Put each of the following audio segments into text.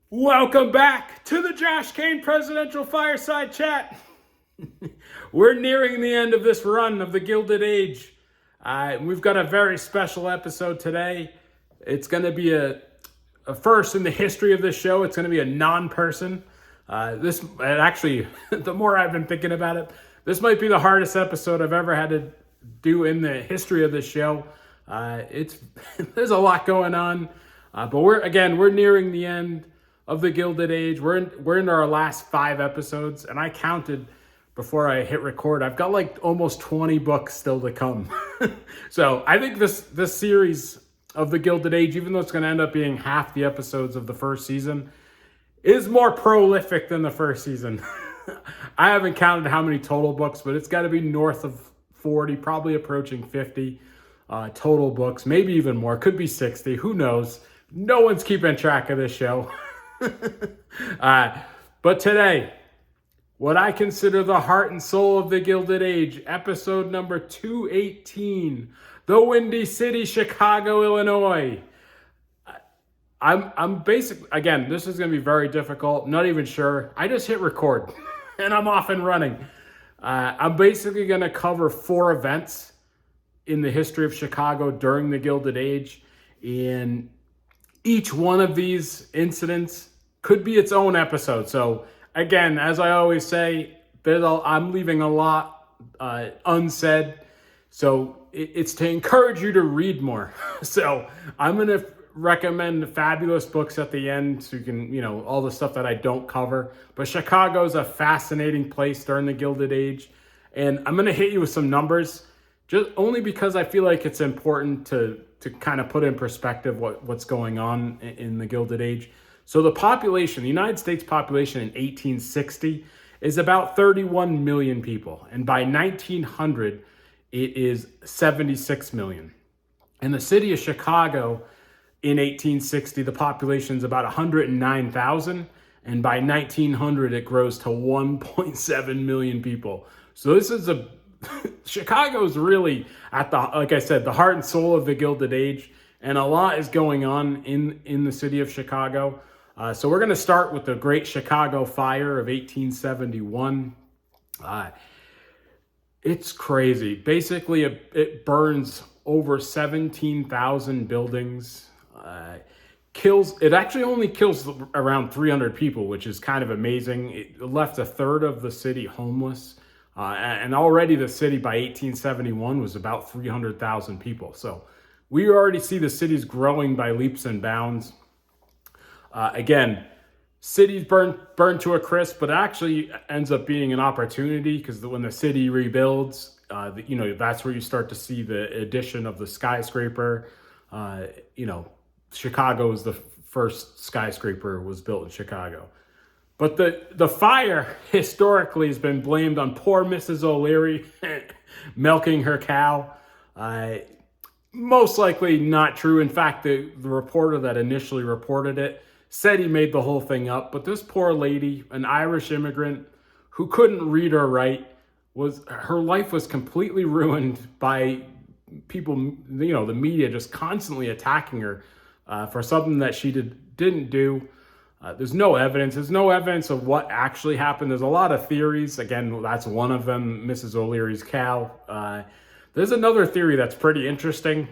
Welcome back to the Josh Kane Presidential Fireside Chat. We're nearing the end of this run of the Gilded Age. We've got a very special episode today. It's going to be a first in the history of this show. It's going to be a non-person. The more I've been thinking about it, this might be the hardest episode I've ever had to do in the history of this show. There's a lot going on, but we're nearing the end of the Gilded Age. We're in our last 5 episodes, and I counted before I hit record. I've got like almost 20 books still to come. So I think this series of the Gilded Age, even though it's going to end up being half the episodes of the first season, is more prolific than the first season. I haven't counted how many total books, but it's got to be north of 40, probably approaching 50 total books, maybe even more. Could be 60. Who knows? No one's keeping track of this show. But today, what I consider the heart and soul of the Gilded Age, episode number 218, the Windy City, Chicago, Illinois. I'm basically, again, this is going to be very difficult. Not even sure. I just hit record and I'm off and running. I'm basically going to cover 4 events in the history of Chicago during the Gilded Age. And each one of these incidents could be its own episode. So again, as I always say, I'm leaving a lot unsaid. So it's to encourage you to read more. So I'm going to recommend fabulous books at the end so you can, all the stuff that I don't cover. But Chicago is a fascinating place during the Gilded Age. And I'm going to hit you with some numbers, just only because I feel like it's important to kind of put in perspective what's going on in the Gilded Age. So the United States population in 1860 is about 31 million people. And by 1900, it is 76 million. In the city of Chicago in 1860, the population is about 109,000. And by 1900, it grows to 1.7 million people. So this is Chicago is really like I said, the heart and soul of the Gilded Age, and a lot is going on in the city of Chicago. So we're going to start with the Great Chicago Fire of 1871. It's crazy. Basically, it burns over 17,000 buildings. It actually only kills around 300 people, which is kind of amazing. It left a third of the city homeless. And already the city by 1871 was about 300,000 people. So we already see the city's growing by leaps and bounds. Again, cities burned to a crisp, but it actually ends up being an opportunity because when the city rebuilds, that's where you start to see the addition of the skyscraper. Chicago is the first skyscraper was built in Chicago. But the fire historically has been blamed on poor Mrs. O'Leary milking her cow. Most likely not true. In fact, the reporter that initially reported it said he made the whole thing up. But this poor lady, an Irish immigrant who couldn't read or write, her life was completely ruined by people, the media just constantly attacking her for something that she didn't do. There's no evidence. There's no evidence of what actually happened. There's a lot of theories. Again, that's one of them, Mrs. O'Leary's cow. There's another theory that's pretty interesting.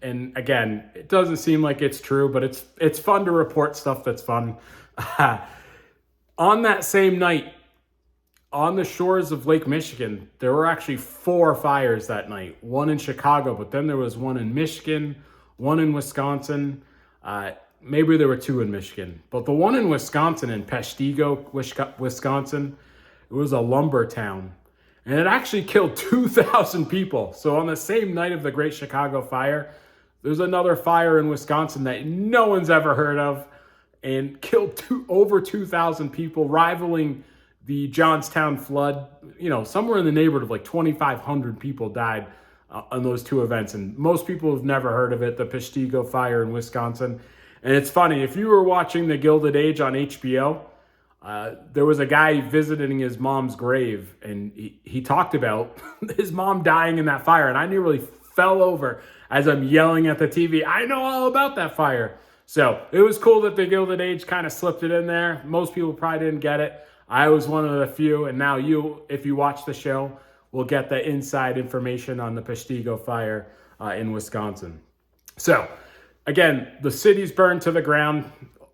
And again, it doesn't seem like it's true, but it's fun to report stuff that's fun. On that same night, on the shores of Lake Michigan, there were actually 4 fires that night. One in Chicago, but then there was one in Michigan, one in Wisconsin. Maybe there were 2 in Michigan, but the one in Wisconsin, in Prestigo, Wisconsin, it was a lumber town, and it actually killed 2,000 people. So on the same night of the Great Chicago Fire, there's another fire in Wisconsin that no one's ever heard of, and killed over 2,000 people, rivaling the Johnstown flood. Somewhere in the neighborhood of like 2,500 people died on those 2 events, and most people have never heard of it, the Prestigo Fire in Wisconsin. And it's funny, if you were watching The Gilded Age on HBO, there was a guy visiting his mom's grave, and he talked about his mom dying in that fire, and I nearly fell over as I'm yelling at the TV, I know all about that fire. So it was cool that the Gilded Age kind of slipped it in there. Most people probably didn't get it. I was one of the few, and now you, if you watch the show, will get the inside information on the Prestigo fire in Wisconsin. So again, the city's burned to the ground,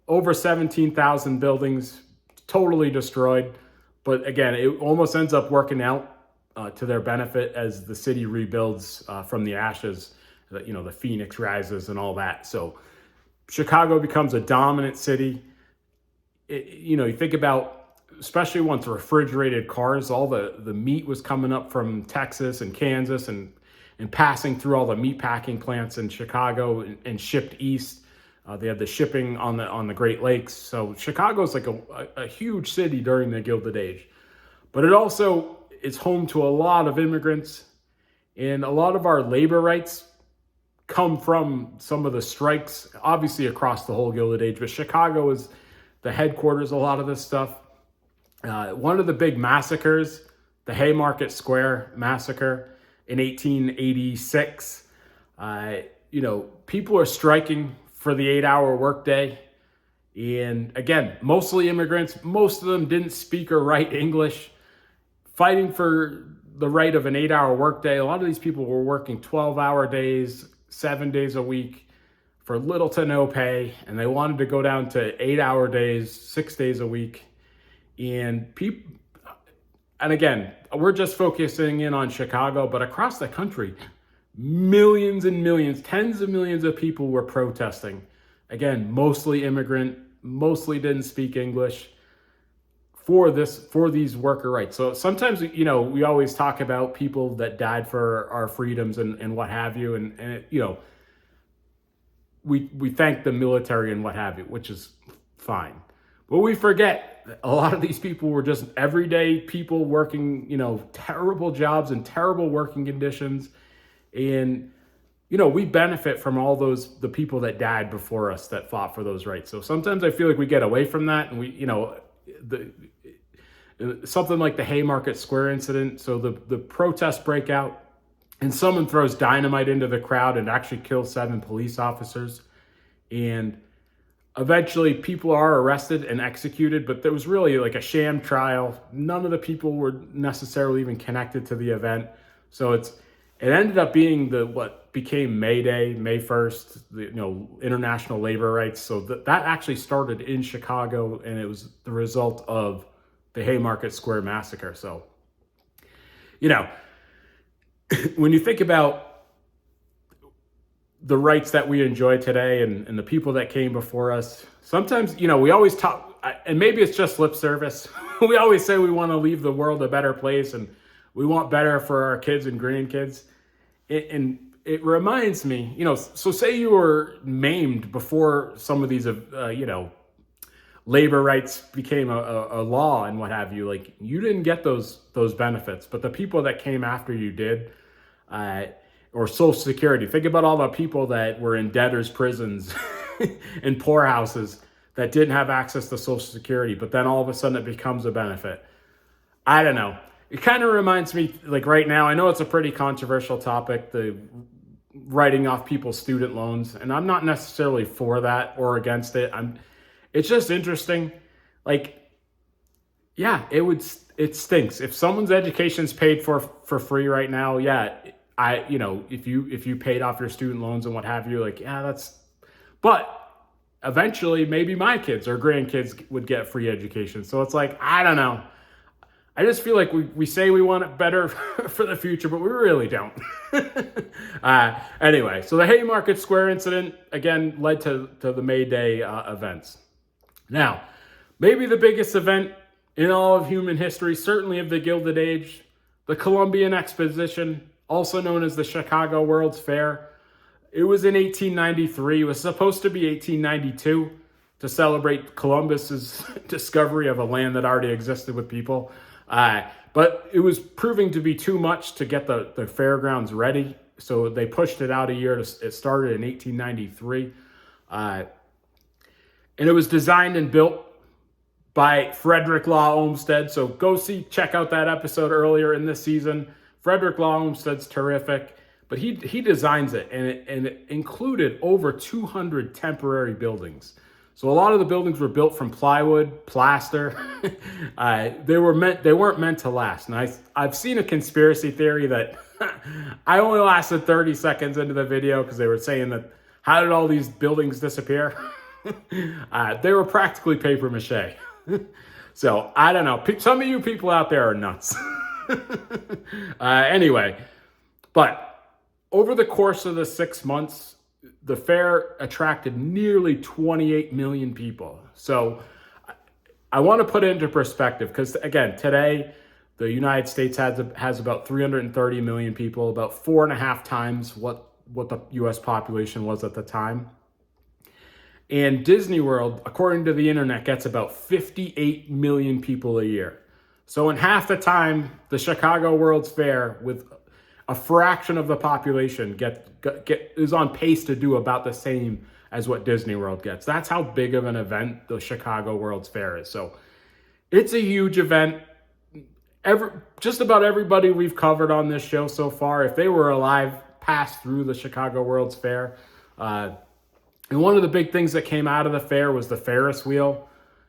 over 17,000 buildings totally destroyed. But again, it almost ends up working out to their benefit as the city rebuilds from the ashes. The phoenix rises and all that. So Chicago becomes a dominant city. You think about, especially once refrigerated cars, all the meat was coming up from Texas and Kansas and passing through all the meat packing plants in Chicago and shipped east. They had the shipping on the Great Lakes. So Chicago's like a huge city during the Gilded Age. But it also is home to a lot of immigrants, and a lot of our labor rights come from some of the strikes, obviously across the whole Gilded Age, but Chicago is the headquarters of a lot of this stuff. One of the big massacres, the Haymarket Square Massacre in 1886, people are striking for the 8-hour workday. And again, mostly immigrants, most of them didn't speak or write English, fighting for the right of an 8-hour workday. A lot of these people were working 12-hour days, 7 days a week for little to no pay, and they wanted to go down to 8-hour days, 6 days a week. And again, we're just focusing in on Chicago, but across the country, millions and millions, tens of millions of people were protesting. Again, mostly immigrant, mostly didn't speak English, for these worker rights. So sometimes, we always talk about people that died for our freedoms and what have you. And we thank the military and what have you, which is fine. But we forget that a lot of these people were just everyday people working, terrible jobs and terrible working conditions. And, we benefit from all the people that died before us that fought for those rights. So sometimes I feel like we get away from that, and something like the Haymarket Square incident. So the protests break out and someone throws dynamite into the crowd and actually kills 7 police officers. And eventually people are arrested and executed, but there was really like a sham trial. None of the people were necessarily even connected to the event. So it ended up being what became May Day, May 1st, International Labor Rights. So that actually started in Chicago, and it was the result of the Haymarket Square Massacre. So, when you think about the rights that we enjoy today and the people that came before us, sometimes, we always talk, and maybe it's just lip service. We always say we want to leave the world a better place and we want better for our kids and grandkids. And it reminds me, so say you were maimed before some of these, labor rights became a law and what have you. Like, you didn't get those benefits, but the people that came after you did, or Social Security. Think about all the people that were in debtors' prisons and poorhouses that didn't have access to Social Security, but then all of a sudden it becomes a benefit. I don't know. It kind of reminds me, like right now, I know it's a pretty controversial topic, the writing off people's student loans, and I'm not necessarily for that or against it. It's just interesting. Like, yeah, it stinks. If someone's education's paid for free right now, yeah, if you paid off your student loans and what have you, like, yeah, but eventually maybe my kids or grandkids would get free education. So it's like, I don't know. I just feel like we say we want it better for the future, but we really don't. Anyway, so the Haymarket Square incident, again, led to the May Day events. Now, maybe the biggest event in all of human history, certainly of the Gilded Age, the Colombian Exposition, also known as the Chicago World's Fair. It was in 1893. It was supposed to be 1892 to celebrate Columbus's discovery of a land that already existed with people. But it was proving to be too much to get the fairgrounds ready. So they pushed it out a year. It started in 1893. And it was designed and built by Frederick Law Olmsted. So check out that episode earlier in this season. Frederick Law Olmsted's terrific. But he designs it, and it included over 200 temporary buildings. So a lot of the buildings were built from plywood, plaster. They weren't meant to last. And I've seen a conspiracy theory that I only lasted 30 seconds into the video because they were saying that how did all these buildings disappear? They were practically paper mache. So I don't know. Some of you people out there are nuts. Anyway, but over the course of the 6 months, the fair attracted nearly 28 million people. So I want to put it into perspective because, again, today the United States has about 330 million people, about 4.5 times what the U.S. population was at the time. And Disney World, according to the internet, gets about 58 million people a year. So in half the time, the Chicago World's Fair, with a fraction of the population, is on pace to do about the same as what Disney World gets. That's how big of an event the Chicago World's Fair is. So it's a huge event. Just about everybody we've covered on this show so far, if they were alive, passed through the Chicago World's Fair. And one of the big things that came out of the fair was the Ferris wheel.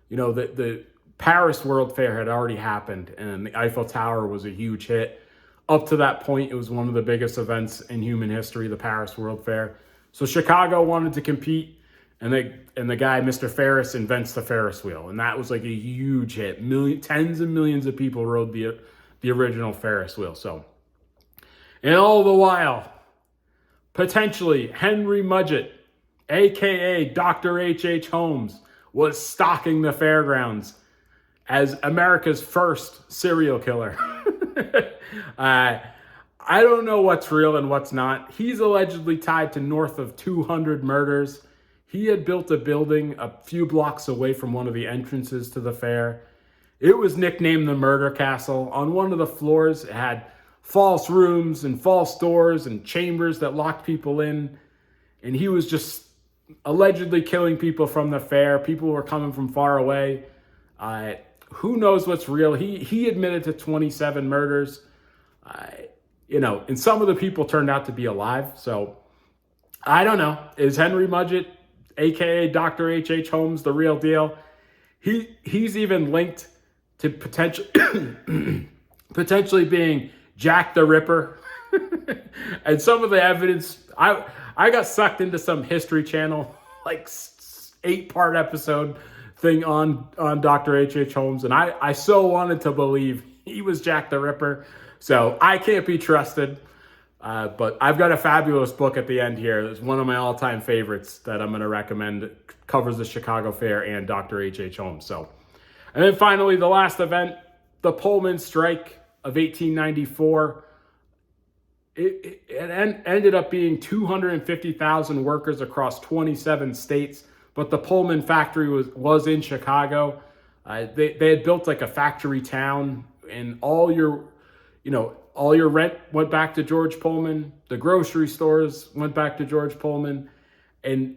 You know, the Paris World Fair had already happened, and the Eiffel Tower was a huge hit. Up to that point, it was one of the biggest events in human history, the Paris World Fair. So Chicago wanted to compete, and the guy, Mr. Ferris, invents the Ferris wheel, and that was like a huge hit. Tens of millions of people rode the original Ferris wheel. So, and all the while, potentially Henry Mudgett, aka Dr. H.H. Holmes, was stalking the fairgrounds as America's first serial killer. I don't know what's real and what's not. He's allegedly tied to north of 200 murders. He had built a building a few blocks away from one of the entrances to the fair. It was nicknamed the Murder Castle. On one of the floors, it had false rooms and false doors and chambers that locked people in. And he was just allegedly killing people from the fair. People were coming from far away. Who knows what's real? He admitted to 27 murders. And some of the people turned out to be alive. So I don't know. Is Henry Mudgett, aka Dr. H.H. Holmes, the real deal? He's even linked to potentially being Jack the Ripper. And some of the evidence, I got sucked into some History Channel, like 8-part episode thing on Dr. H.H. Holmes. And I so wanted to believe he was Jack the Ripper. So I can't be trusted. But I've got a fabulous book at the end here. It's one of my all-time favorites that I'm going to recommend. It covers the Chicago Fair and Dr. H.H. Holmes. So, and then finally, the last event, the Pullman Strike of 1894. It ended up being 250,000 workers across 27 states, but the Pullman factory was in Chicago. They had built like a factory town, and all your rent went back to George Pullman. The grocery stores went back to George Pullman, and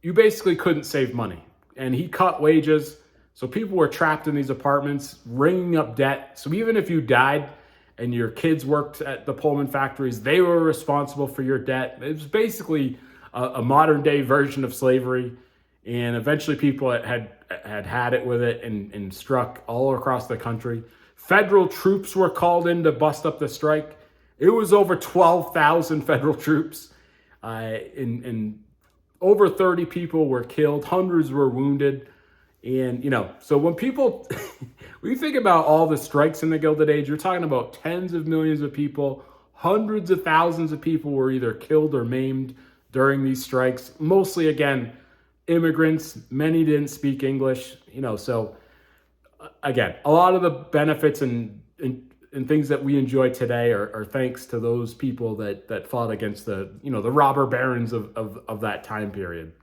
you basically couldn't save money. And he cut wages, so people were trapped in these apartments, ringing up debt. So even if you died and your kids worked at the Pullman factories, they were responsible for your debt. It was basically a modern day version of slavery. And eventually people had it with it and struck all across the country. Federal troops were called in to bust up the strike. It was over 12,000 federal troops. And over 30 people were killed. Hundreds were wounded. And, so when you think about all the strikes in the Gilded Age, you're talking about tens of millions of people. Hundreds of thousands of people were either killed or maimed during these strikes. Mostly, again, immigrants. Many didn't speak English, so again, a lot of the benefits and things that we enjoy today are thanks to those people that fought against the robber barons of that time period.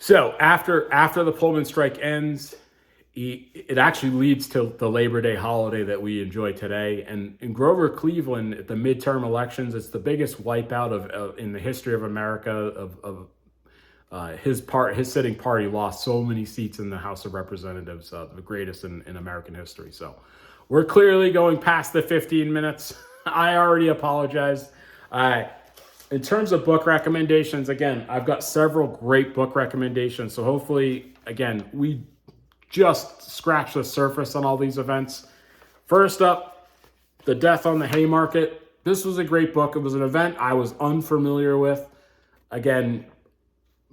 So after the Pullman Strike ends, it actually leads to the Labor Day holiday that we enjoy today. And in Grover Cleveland, at the midterm elections, it's the biggest wipeout in the history of America. His sitting party lost so many seats in the House of Representatives, the greatest in American history. So we're clearly going past the 15 minutes. I already apologized. In terms of book recommendations, again, I've got several great book recommendations. So hopefully, again, we just scratched the surface on all these events. First up, The Death on the Haymarket. This was a great book. It was an event I was unfamiliar with. Again,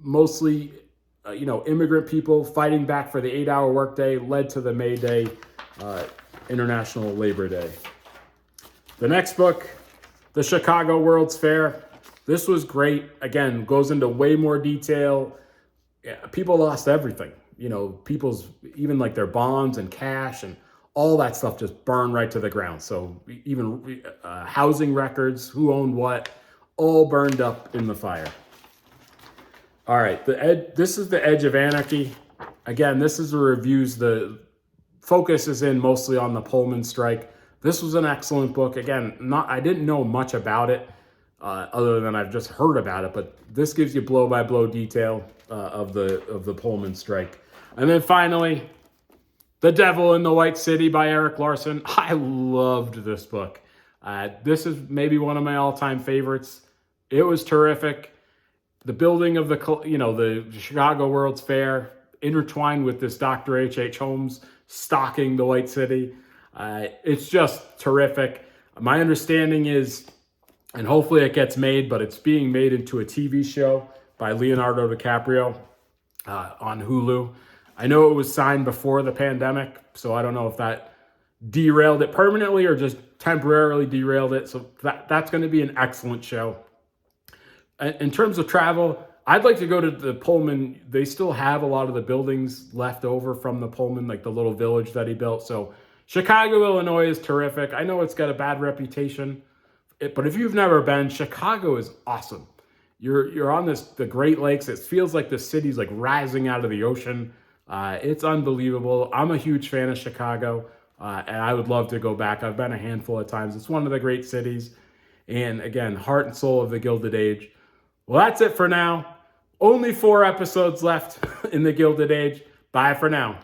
mostly, immigrant people fighting back for the 8-hour workday led to the May Day, International Labor Day. The next book, The Chicago World's Fair. This was great. Again, goes into way more detail. Yeah, people lost everything. People's, even like their bonds and cash and all that stuff just burned right to the ground. So even housing records, who owned what, all burned up in the fire. All right, this is the Edge of Anarchy. Again, this is the reviews. The focus is in mostly on the Pullman Strike. This was an excellent book. Again, I didn't know much about it other than I've just heard about it, but this gives you blow-by-blow detail of the Pullman Strike. And then finally, The Devil in the White City by Eric Larson. I loved this book. This is maybe one of my all-time favorites. It was terrific. The building of the Chicago World's Fair intertwined with this Dr. H.H. Holmes stalking the White City. It's just terrific. My understanding is, and hopefully it gets made, but it's being made into a TV show by Leonardo DiCaprio on Hulu. I know it was signed before the pandemic, so I don't know if that derailed it permanently or just temporarily derailed it. So that's going to be an excellent show. In terms of travel, I'd like to go to the Pullman. They still have a lot of the buildings left over from the Pullman, like the little village that he built. So Chicago, Illinois is terrific. I know it's got a bad reputation, but if you've never been, Chicago is awesome. You're on the Great Lakes. It feels like the city's like rising out of the ocean. It's unbelievable. I'm a huge fan of Chicago, and I would love to go back. I've been a handful of times. It's one of the great cities. And again, heart and soul of the Gilded Age. Well, that's it for now. Only 4 episodes left in the Gilded Age. Bye for now.